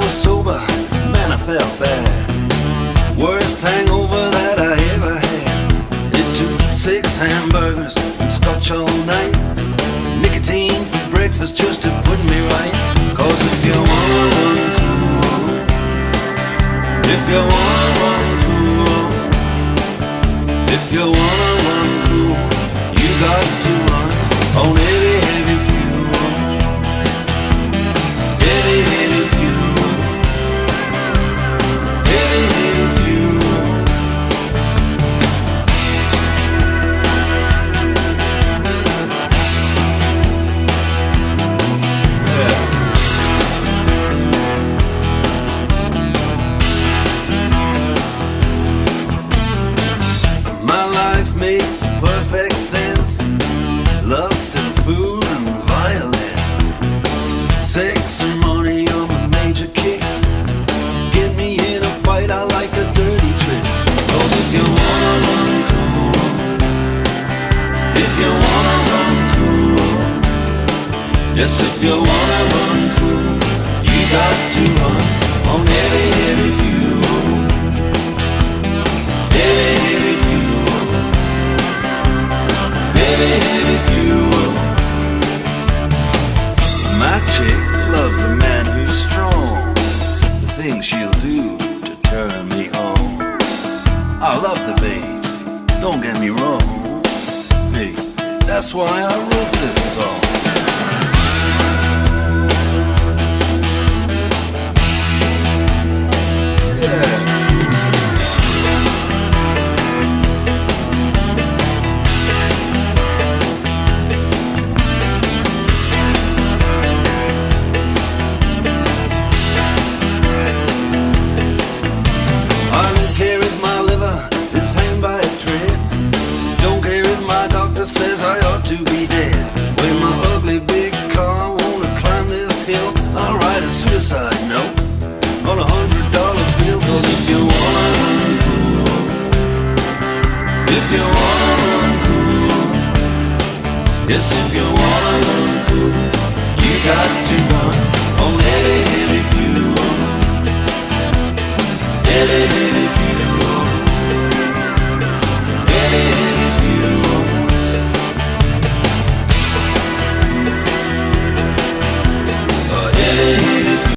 was sober, man, I felt bad. Worst hangover that I ever had. It took 6 hamburgers and scotch all night, nicotine for breakfast just to put me right. Cause if you wanna run cool, if you wanna run cool, if you wanna run cool, you got to run on heavy, heavy fuel. Heavy, heavy fuel. Heavy, heavy fuel. Yeah. My life makes perfect sense. Lust and food and violence, sex and money are my major kicks. Get me in a fight, I like the dirty tricks. Cause if you wanna run cool, if you wanna run cool, yes, if you wanna run cool, you got to run on heavy, heavy fuel. Heavy, heavy fuel. Heavy, heavy fuel. My chick loves a man who's strong, the things she'll do to turn me on. I love the babes, don't get me wrong. Hey, that's why I wrote this song. Yeah. Says I ought to be dead. When my ugly big car wanna climb this hill, I'll write a suicide note on $100 bill. Cause if you wanna run cool, if you wanna run cool, yes, if you wanna run cool, you got to run on heavy, heavy fuel. Heavy,